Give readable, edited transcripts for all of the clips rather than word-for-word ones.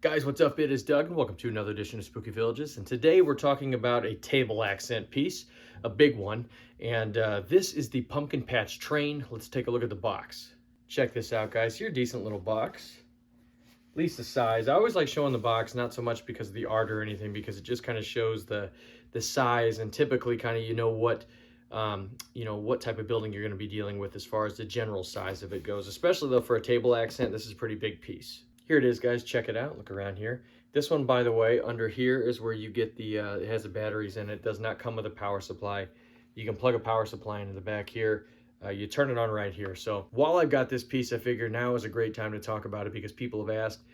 Guys, what's up? It is Doug, and welcome to another edition of Spooky Villages. And today we're talking about a table accent piece, a big one. And this is the Pumpkin Patch Train. Let's take a look at the box. Check this out, guys. Here, decent little box. At least the size. I always like showing the box, not so much because of the art or anything, because it just kind of shows the size, and typically kind of what type of building you're going to be dealing with as far as the general size of it goes. Especially though for a table accent, this is a pretty big piece. Here it is, guys. Check it out. Look around here. This one, by the way, under here is where you get the, it has the batteries in it. It does not come with a power supply. You can plug a power supply into the back here. You turn it on right here. So while I've got this piece, I figure now is a great time to talk about it because people have asked.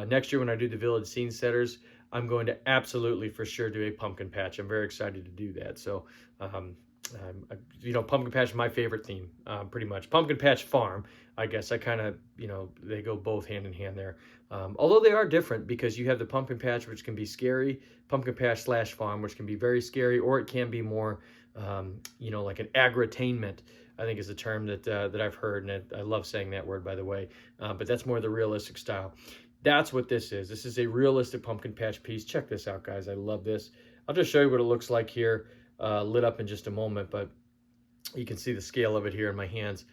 Next year when I do the Village Scene Setters, I'm going to absolutely for sure do a pumpkin patch. I'm very excited to do that. So, pumpkin patch is my favorite theme, pretty much. Pumpkin Patch Farm, I guess. I kind of, they go both hand in hand there. Although they are different because you have the pumpkin patch, which can be scary, pumpkin patch / farm, which can be very scary, or it can be more, like an agri-tainment, I think is a term that I've heard, and I love saying that word, by the way. But that's more the realistic style. That's what this is. This is a realistic pumpkin patch piece. Check this out, guys. I love this. I'll just show you what it looks like here, lit up in just a moment, but you can see the scale of it here in my hands.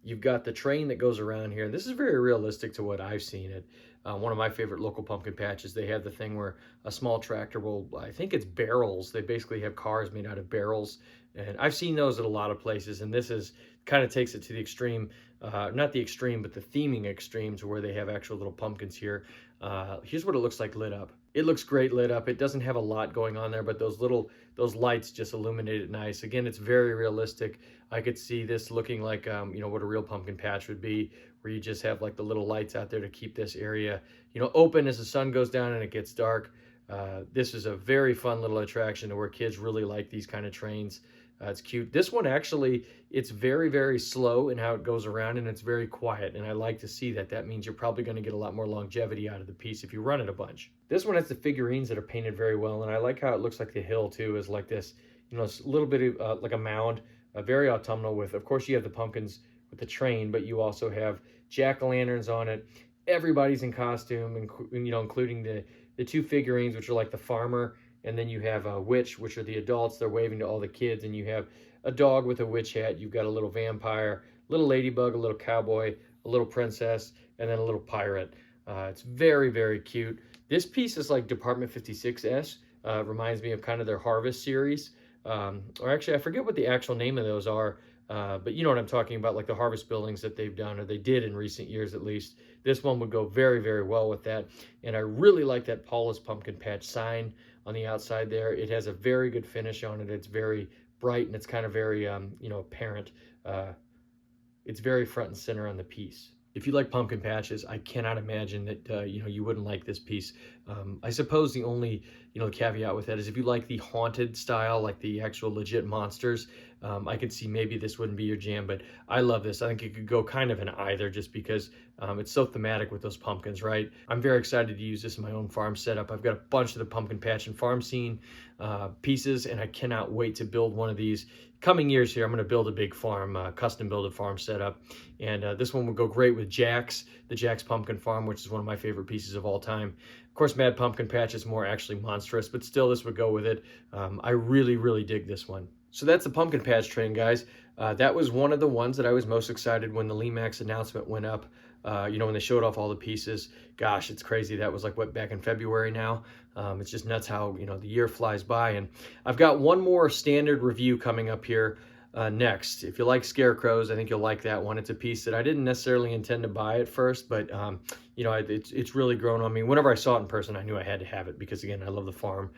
You've got the train that goes around here, and this is very realistic to what I've seen it. One of my favorite local pumpkin patches, they have the thing where a small tractor will, I think it's barrels. They basically have cars made out of barrels, and I've seen those at a lot of places, and this is kind of takes it to the extreme, not the extreme, but the theming extremes where they have actual little pumpkins here. Here's what it looks like lit up. It looks great lit up. It doesn't have a lot going on there, but those lights just illuminate it nice. Again, it's very realistic. I could see this looking like, what a real pumpkin patch would be, where you just have like the little lights out there to keep this area, open as the sun goes down and it gets dark. This is a very fun little attraction to where kids really like these kind of trains. It's cute. This one actually, it's very, very slow in how it goes around, and it's very quiet, and I like to see that. That means you're probably going to get a lot more longevity out of the piece if you run it a bunch. This one has the figurines that are painted very well, and I like how it looks like the hill too is like this, it's a little bit of like a mound, very autumnal with, of course you have the pumpkins with the train, but you also have jack-o'-lanterns on it. Everybody's in costume, including the two figurines, which are like the farmer, and then you have a witch, which are the adults. They're waving to all the kids, and you have a dog with a witch hat. You've got a little vampire, a little ladybug, a little cowboy, a little princess, and then a little pirate. It's very, very cute. This piece is like Department 56-esque. Reminds me of kind of their Harvest series. Or actually, I forget what the actual name of those are, but you know what I'm talking about, like the Harvest buildings that they've done, or they did in recent years at least. This one would go very, very well with that. And I really like that Paula's Pumpkin Patch sign on the outside there. It has a very good finish on it. It's very bright, and it's kind of very, apparent. It's very front and center on the piece. If you like pumpkin patches, I cannot imagine that, you wouldn't like this piece. I suppose the only, caveat with that is if you like the haunted style, like the actual legit monsters, I could see maybe this wouldn't be your jam, but I love this. I think it could go kind of in either just because it's so thematic with those pumpkins, right? I'm very excited to use this in my own farm setup. I've got a bunch of the pumpkin patch and farm scene pieces, and I cannot wait to build one of these. Coming years here, I'm going to build a big farm, custom built farm setup, and this one would go great with Jack's, the Jack's Pumpkin Farm, which is one of my favorite pieces of all time. Of course, Mad Pumpkin Patch is more actually monstrous, but still this would go with it. I really, really dig this one. So that's the Pumpkin Patch train, guys. That was one of the ones that I was most excited when the Lemax announcement went up. When they showed off all the pieces. Gosh, it's crazy. That was like, what, back in February now? It's just nuts how, the year flies by. And I've got one more standard review coming up here next. If you like scarecrows, I think you'll like that one. It's a piece that I didn't necessarily intend to buy at first, but it's really grown on me. Whenever I saw it in person, I knew I had to have it because, again, I love the farm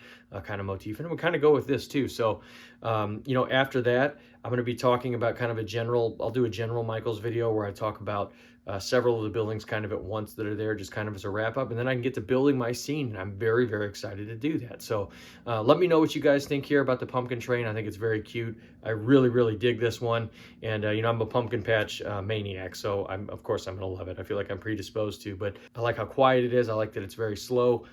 kind of motif, and it would kind of go with this too. So after that, I'm going to be talking about kind of I'll do a general Michaels video where I talk about several of the buildings kind of at once that are there, just kind of as a wrap up, and then I can get to building my scene, and I'm very, very excited to do that. So let me know what you guys think here about the pumpkin train. I think it's very cute. I really, really dig this one, and you know, I'm a pumpkin patch maniac, so of course I'm gonna love it. I feel like I'm predisposed to, but I like how quiet it is. I like that it's very slow.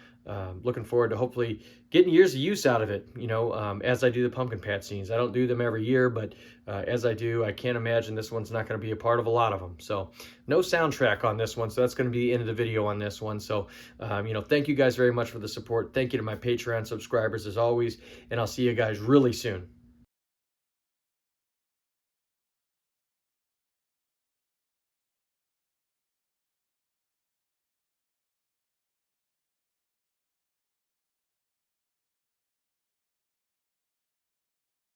Looking forward to hopefully getting years of use out of it, you know, as I do the pumpkin patch scenes. I don't do them every year, but as I do, I can't imagine this one's not going to be a part of a lot of them. So no soundtrack on this one, so that's going to be the end of the video on this one. So, you know, thank you guys very much for the support. Thank you to my Patreon subscribers as always, and I'll see you guys really soon.